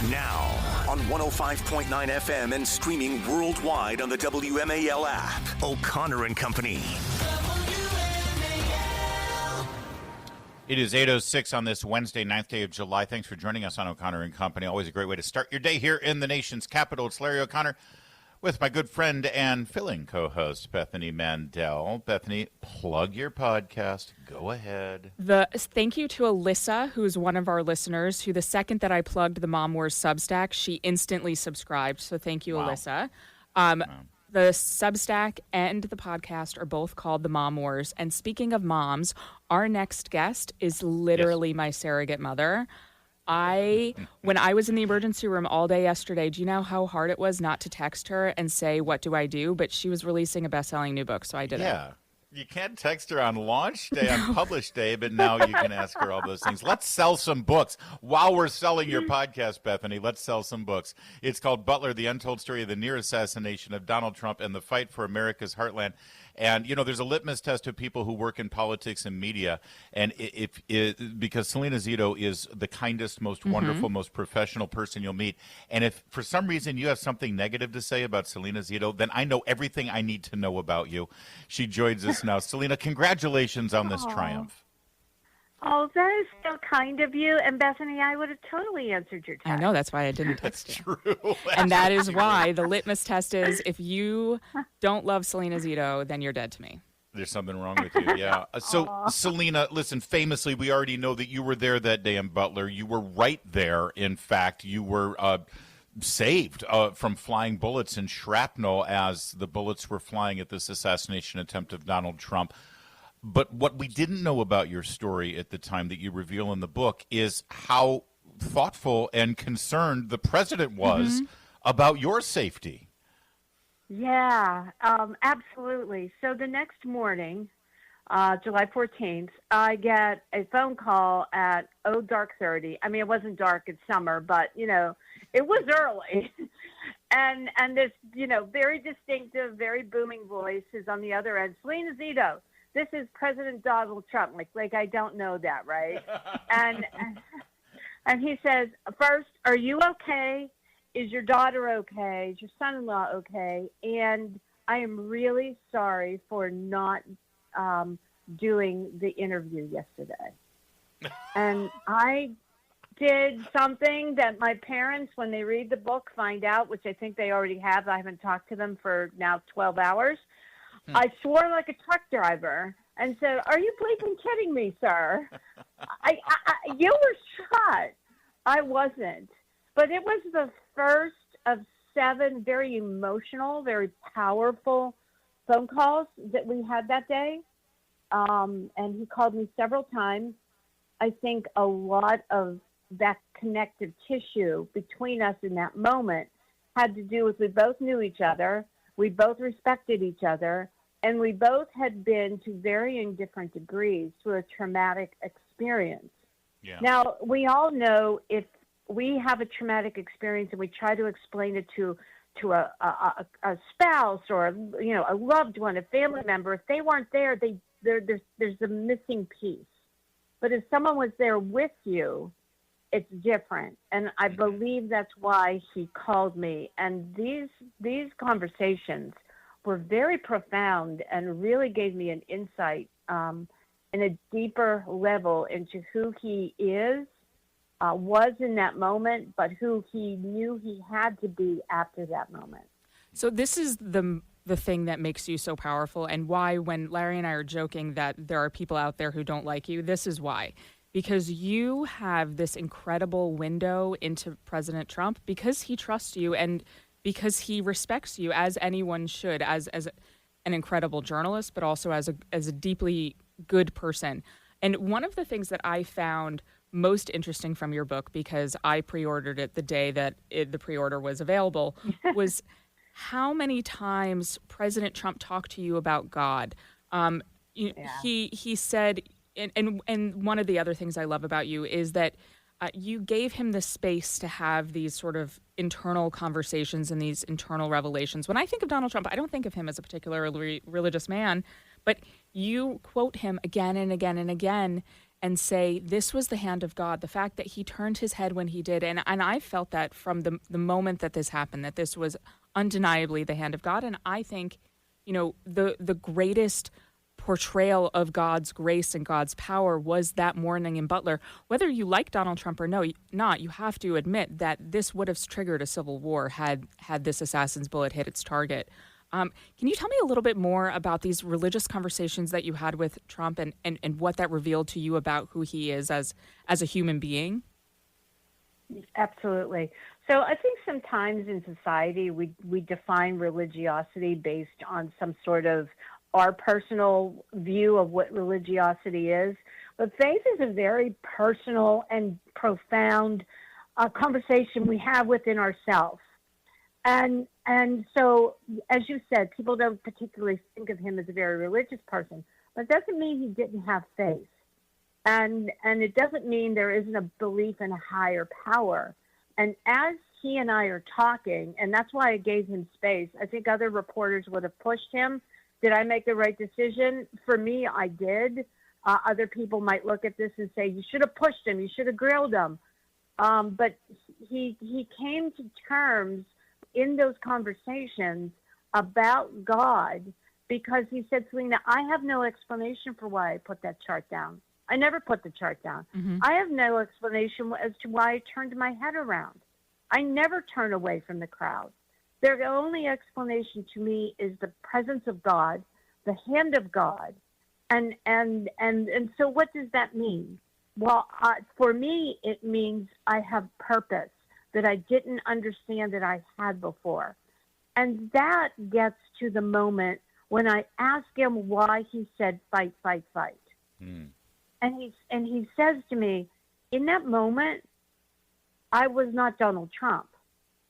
Now, on 105.9 FM and streaming worldwide on the WMAL app. O'Connor and Company. It is 8:06 on this Wednesday, 9th day of July. Thanks for joining us on O'Connor and Company. Always a great way to start your day here in the nation's capital. It's Larry O'Connor with my good friend and filling co-host, Bethany Mandel. Bethany, plug your podcast. Go ahead. Thank you to Alyssa, who's one of our listeners, who the second that I plugged the Mom Wars Substack, she instantly subscribed. So thank you, Alyssa. The Substack and the podcast are both called The Mom Wars. And speaking of moms, our next guest is literally my surrogate mother. When I was in the emergency room all day yesterday, do you know how hard it was not to text her and say, what do I do? But she was releasing a best-selling new book, so I did it. Yeah. You can't text her on launch day, on publish day, but now you can ask her all those things. Let's sell some books. While we're selling your podcast, Bethany, let's sell some books. It's called Butler, The Untold Story of the Near Assassination of Donald Trump and the Fight for America's Heartland. And, you know, there's a litmus test of people who work in politics and media. And because Salena Zito is the kindest, most wonderful, most professional person you'll meet. And if for some reason you have something negative to say about Salena Zito, then I know everything I need to know about you. She joins us now. Salena, congratulations on this triumph. Oh, that is so kind of you. And Bethany, I would have totally answered your text. I know, that's why I didn't text That's you. true. And that is why the litmus test is, if you don't love Salena Zito, then you're dead to me. There's something wrong with you, yeah. So, Salena, listen, famously, we already know that you were there that day in Butler. You were right there, in fact. You were saved from flying bullets and shrapnel as the bullets were flying at this assassination attempt of Donald Trump. But what we didn't know about your story at the time that you reveal in the book is how thoughtful and concerned the president was about your safety. Yeah, absolutely. So the next morning, July 14th, I get a phone call at dark 30. I mean, it wasn't dark, it's summer, but, you know, it was early. and this, you know, very distinctive, very booming voice is on the other end. Salena Zito, this is President Donald Trump. Like I don't know that, right? and he says, first, are you okay? Is your daughter okay? Is your son-in-law okay? And I am really sorry for not doing the interview yesterday. And I did something that my parents, when they read the book, find out, which I think they already have. I haven't talked to them for now 12 hours. I swore like a truck driver and said, are you bleeping kidding me, sir? You were shot. I wasn't. But it was the first of 7 very emotional, very powerful phone calls that we had that day. And he called me several times. I think a lot of that connective tissue between us in that moment had to do with we both knew each other. We both respected each other, and we both had been, to varying different degrees, through a traumatic experience. Yeah. Now, we all know if we have a traumatic experience and we try to explain it to a spouse or, you know, a loved one, a family member, if they weren't there, there's a missing piece. But if someone was there with you, it's different. And I believe that's why he called me. And these conversations were very profound and really gave me an insight in a deeper level into who he is, was in that moment, but who he knew he had to be after that moment. So this is the thing that makes you so powerful, and why when Larry and I are joking that there are people out there who don't like you, this is why. Because you have this incredible window into President Trump because he trusts you and because he respects you, as anyone should, as an incredible journalist, but also as a deeply good person. And one of the things that I found most interesting from your book, because I pre-ordered it the day that the pre-order was available, was how many times President Trump talked to you about God. He said, and one of the other things I love about you is that you gave him the space to have these sort of internal conversations and these internal revelations. When I think of Donald Trump, I don't think of him as a particularly religious man, but you quote him again and again and again. and say this was the hand of God. The fact that he turned his head when he did, and I felt that from the moment that this happened, that this was undeniably the hand of God. And I think, the greatest portrayal of God's grace and God's power was that morning in Butler. Whether you like Donald Trump or not, you have to admit that this would have triggered a civil war had this assassin's bullet hit its target. Can you tell me a little bit more about these religious conversations that you had with Trump and what that revealed to you about who he is as a human being? Absolutely. So I think sometimes in society we define religiosity based on some sort of our personal view of what religiosity is. But faith is a very personal and profound conversation we have within ourselves. And so, as you said, people don't particularly think of him as a very religious person, but it doesn't mean he didn't have faith. And it doesn't mean there isn't a belief in a higher power. And as he and I are talking, and that's why I gave him space, I think other reporters would have pushed him. Did I make the right decision? For me, I did. Other people might look at this and say, you should have pushed him, you should have grilled him. But he came to terms in those conversations about God because he said, Salena, I have no explanation for why I put that chart down. I never put the chart down. Mm-hmm. I have no explanation as to why I turned my head around. I never turn away from the crowd. The only explanation to me is the presence of God, the hand of God. And so what does that mean? Well, for me, it means I have purpose that I didn't understand that I had before. And that gets to the moment when I ask him why he said, fight, fight, fight. Mm. And he says to me, in that moment, I was not Donald Trump.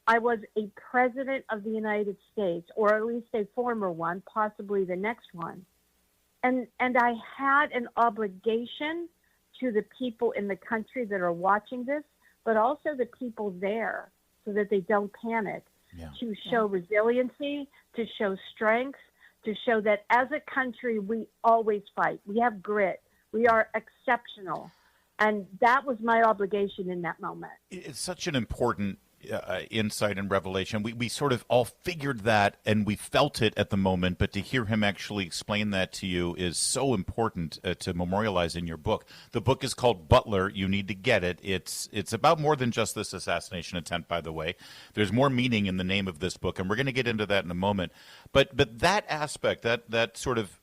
I was a president of the United States, or at least a former one, possibly the next one. And I had an obligation to the people in the country that are watching this, but also the people there so that they don't panic, to show resiliency, to show strength, to show that as a country, we always fight. We have grit. We are exceptional. And that was my obligation in that moment. It's such an important insight and revelation. We sort of all figured that and we felt it at the moment, but to hear him actually explain that to you is so important to memorialize in your book. The book is called Butler. You need to get it. It's about more than just this assassination attempt, by the way. There's more meaning in the name of this book, and we're going to get into that in a moment. But that aspect, that sort of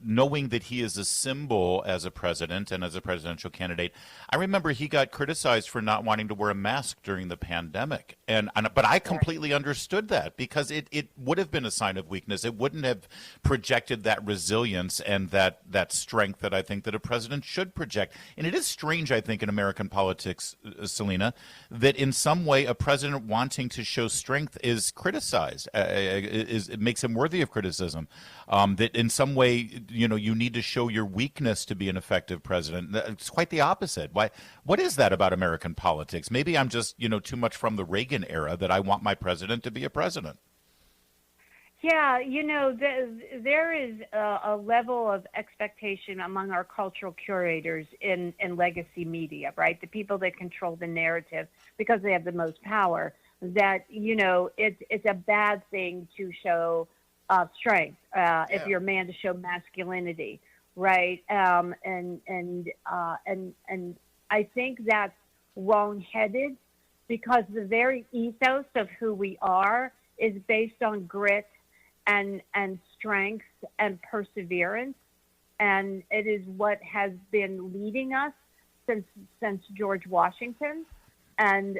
knowing that he is a symbol as a president and as a presidential candidate, I remember he got criticized for not wanting to wear a mask during the pandemic. But I completely understood that because it would have been a sign of weakness. It wouldn't have projected that resilience and that strength that I think that a president should project. And it is strange, I think, in American politics, Salena, that in some way a president wanting to show strength is criticized. It makes him worthy of criticism. That in some way, you need to show your weakness to be an effective president. It's quite the opposite. Why? What is that about American politics? Maybe I'm just, too much from the Reagan era that I want my president to be a president. Yeah, there is a level of expectation among our cultural curators in legacy media, right? The people that control the narrative because they have the most power, that, it's a bad thing to show strength, if you're a man, to show masculinity, right? And I think that's wrong-headed because the very ethos of who we are is based on grit and strength and perseverance, and it is what has been leading us since George Washington, and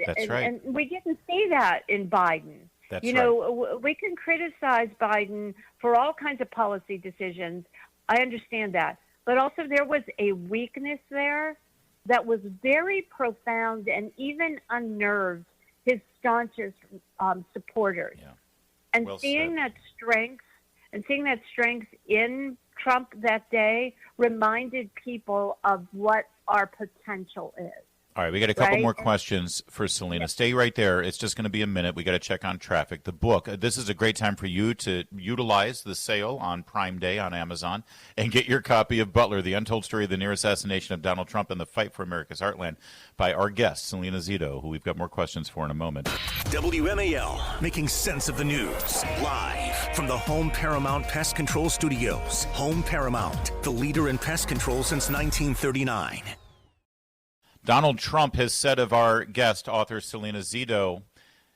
That's right. And we didn't see that in Biden. That's right. We can criticize Biden for all kinds of policy decisions. I understand that. But also there was a weakness there that was very profound and even unnerved his staunchest supporters. Yeah. And Well seeing said. that strength in Trump that day reminded people of what our potential is. All right, we got a couple Right? more questions for Salena. Stay right there. It's just going to be a minute. We got to check on traffic. The book, this is a great time for you to utilize the sale on Prime Day on Amazon and get your copy of Butler, The Untold Story of the Near Assassination of Donald Trump and the Fight for America's Heartland by our guest, Salena Zito, who we've got more questions for in a moment. WMAL, making sense of the news. Live from the Home Paramount Pest Control Studios. Home Paramount, the leader in pest control since 1939. Donald Trump has said of our guest, author Salena Zito,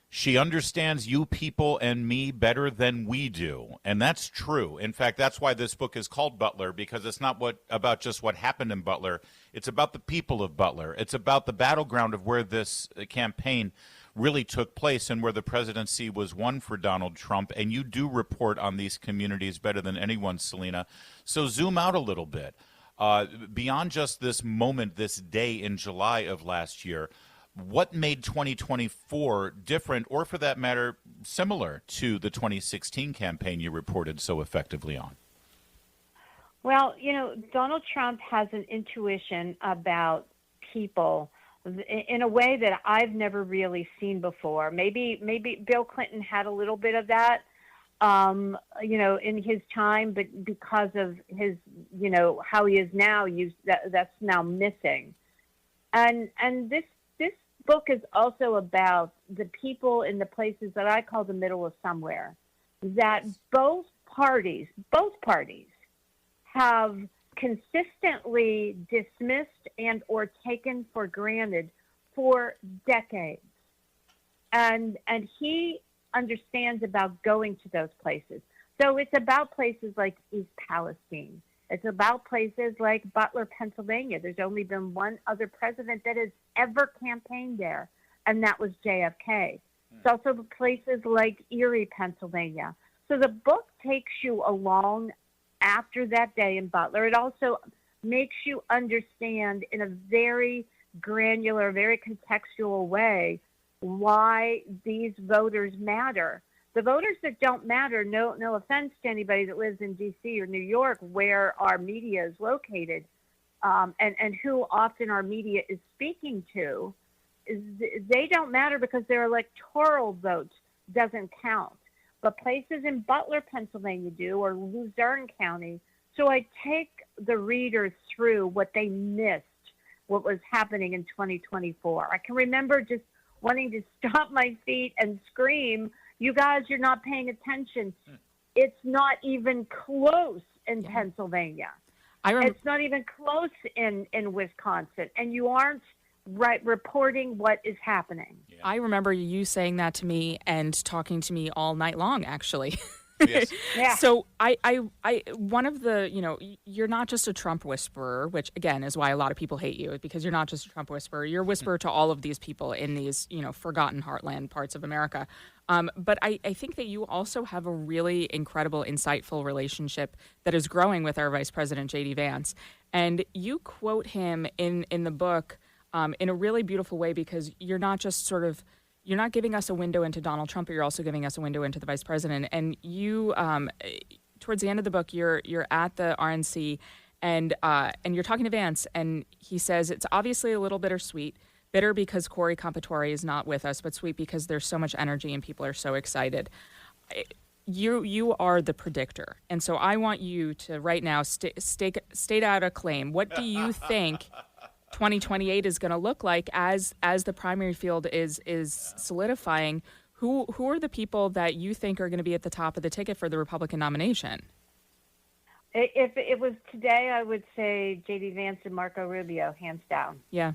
she understands you people and me better than we do. And that's true. In fact, that's why this book is called Butler, because it's not about just what happened in Butler. It's about the people of Butler. It's about the battleground of where this campaign really took place and where the presidency was won for Donald Trump. And you do report on these communities better than anyone, Salena. So zoom out a little bit. Beyond just this moment, this day in July of last year, what made 2024 different, or for that matter, similar to the 2016 campaign you reported so effectively on? Well, Donald Trump has an intuition about people in a way that I've never really seen before. Maybe Bill Clinton had a little bit of that, in his time, but because of his, how he is now, that's now missing. And this book is also about the people in the places that I call the middle of somewhere, that both parties have consistently dismissed and or taken for granted for decades. And he understands about going to those places. So it's about places like East Palestine. It's about places like Butler, Pennsylvania. There's only been one other president that has ever campaigned there, and that was JFK. It's also places like Erie, Pennsylvania. So the book takes you along after that day in Butler. It also makes you understand in a very granular, very contextual way why these voters matter. The voters that don't matter, no offense to anybody that lives in D.C. or New York, where our media is located, and who often our media is speaking to, they don't matter because their electoral vote doesn't count. But places in Butler, Pennsylvania do, or Luzerne County. So I take the reader through what they missed, what was happening in 2024. I can remember just wanting to stop my feet and scream, "You guys, you're not paying attention. It's not even close in Pennsylvania. It's not even close in Wisconsin. And you aren't reporting what is happening." Yeah. I remember you saying that to me and talking to me all night long, actually. Yes. Yeah. So I one of the, you're not just a Trump whisperer, which again is why a lot of people hate you, because you're not just a Trump whisperer. You're a whisperer to all of these people in these, forgotten heartland parts of America. But I think that you also have a really incredible, insightful relationship that is growing with our Vice President, J.D. Vance. And you quote him in the book in a really beautiful way, because you're not just you're not giving us a window into Donald Trump, but you're also giving us a window into the vice president. And you, towards the end of the book, you're at the RNC, and you're talking to Vance, and he says it's obviously a little bittersweet. Bitter because Corey Compatore is not with us, but sweet because there's so much energy and people are so excited. You are the predictor, and so I want you to right now state out a claim. What do you think 2028 is going to look like as the primary field is solidifying? Who are the people that you think are going to be at the top of the ticket for the Republican nomination? If it was today, I would say J.D. Vance and Marco Rubio, hands down. Yeah.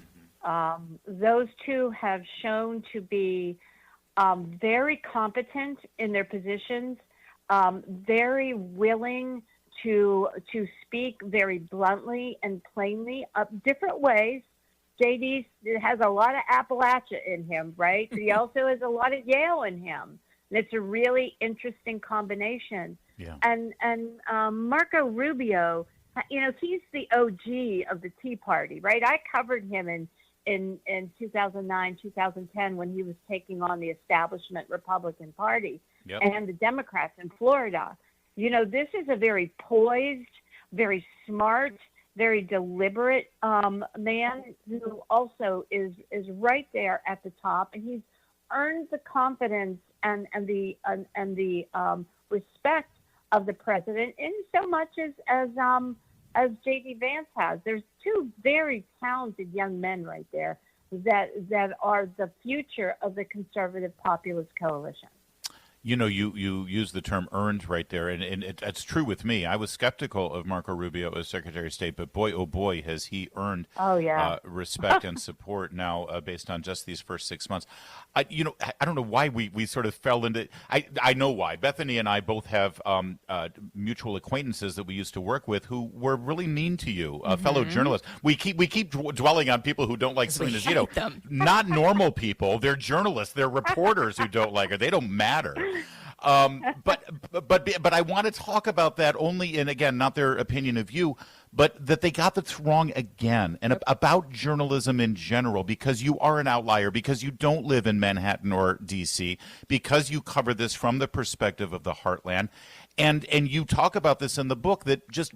Those two have shown to be very competent in their positions, very willing to speak very bluntly and plainly, different ways. JD has a lot of Appalachia in him, right? But he also has a lot of Yale in him. And it's a really interesting combination. Yeah. And Marco Rubio, he's the OG of the Tea Party, right? I covered him in 2009, 2010 when he was taking on the establishment Republican Party and the Democrats in Florida. This is a very poised, very smart, very deliberate man who also is right there at the top, and he's earned the confidence and the respect of the president in so much as J.D. Vance has. There's two very talented young men right there that are the future of the conservative populist coalition. You know, you use the term earned right there, and it's true with me. I was skeptical of Marco Rubio as Secretary of State, but boy, oh boy, has he earned respect and support now based on just these first 6 months. I don't know why we sort of fell into I know why. Bethany and I both have mutual acquaintances that we used to work with who were really mean to you, fellow journalists. We keep dwelling on people who don't like Salena Zito. Not normal people. They're journalists. They're reporters who don't like her. They don't matter. But I want to talk about that only in, again, not their opinion of you, but that they got this wrong again, and about journalism in general, because you are an outlier, because you don't live in Manhattan or D.C., because you cover this from the perspective of the heartland. And you talk about this in the book, that just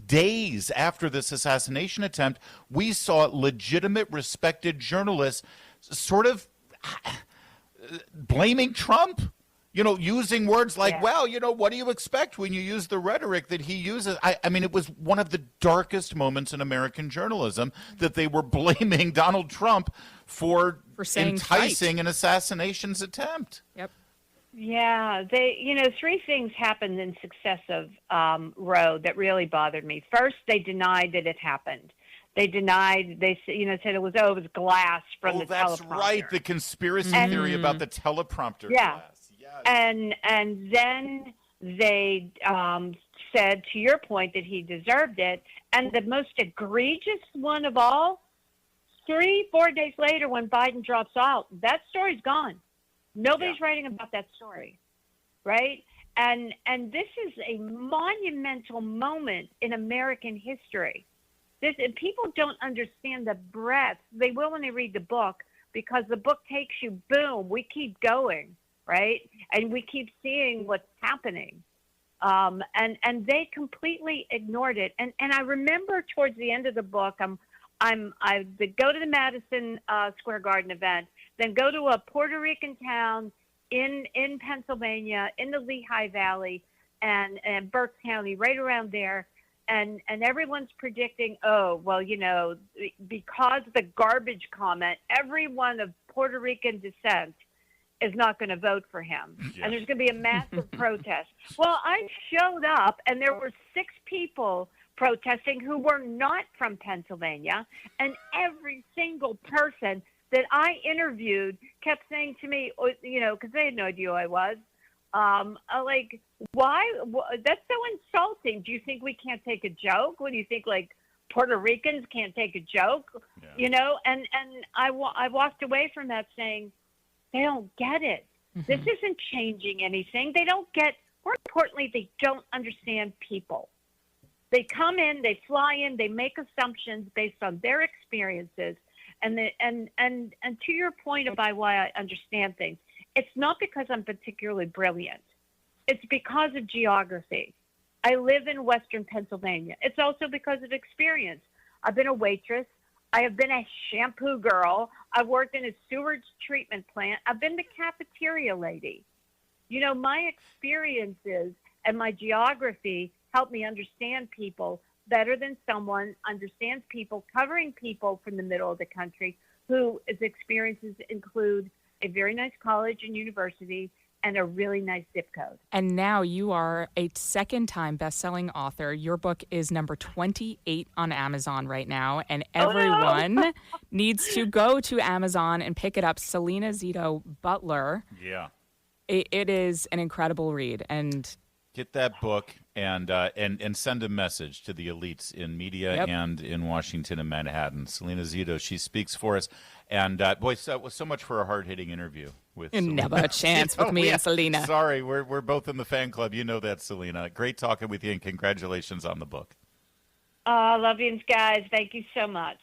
days after this assassination attempt, we saw legitimate, respected journalists sort of blaming Trump. Using words like, well, what do you expect when you use the rhetoric that he uses? I mean, it was one of the darkest moments in American journalism that they were blaming Donald Trump for enticing an assassination's attempt. Yep. Yeah, three things happened in successive row that really bothered me. First, they denied that it happened. They denied. They said it was glass from the teleprompter. Oh, that's right. The conspiracy theory about the teleprompter glass. And then they said, to your point, that he deserved it. And the most egregious one of all, 3-4 days later, when Biden drops out, that story's gone. Nobody's writing about that story, right? And this is a monumental moment in American history. People don't understand the breadth. They will when they read the book, because the book takes you, boom, we keep going. Right, and we keep seeing what's happening, and they completely ignored it. And I remember towards the end of the book, I go to the Madison Square Garden event, then go to a Puerto Rican town in Pennsylvania, in the Lehigh Valley, and Berks County, right around there, and everyone's predicting, because the garbage comment, everyone of Puerto Rican descent is not going to vote for him. And there's going to be a massive protest. Well, I showed up, and there were 6 people protesting who were not from Pennsylvania, and every single person that I interviewed kept saying to me, because they had no idea who I was, like, why? That's so insulting. Do you think we can't take a joke? What do you think, like, Puerto Ricans can't take a joke? Yeah. And I walked away from that saying, they don't get it. This isn't changing anything. They don't get, more importantly, they don't understand people. They come in, they fly in, they make assumptions based on their experiences. And to your point about why I understand things, it's not because I'm particularly brilliant. It's because of geography. I live in Western Pennsylvania. It's also because of experience. I've been a waitress. I have been a shampoo girl. I've worked in a sewage treatment plant. I've been the cafeteria lady. My experiences and my geography help me understand people better than someone understands people, covering people from the middle of the country whose experiences include a very nice college and university and a really nice zip code. And now you are a second-time best-selling author. Your book is number 28 on Amazon right now, and everyone needs to go to Amazon and pick it up. Salena Zito, Butler. Yeah. It is an incredible read, and get that book and send a message to the elites in media and in Washington and Manhattan. Salena Zito, she speaks for us. And boy, so much for a hard-hitting interview with Salena. Never a chance with me and Salena. Sorry, we're both in the fan club. You know that, Salena. Great talking with you, and congratulations on the book. Love you guys. Thank you so much.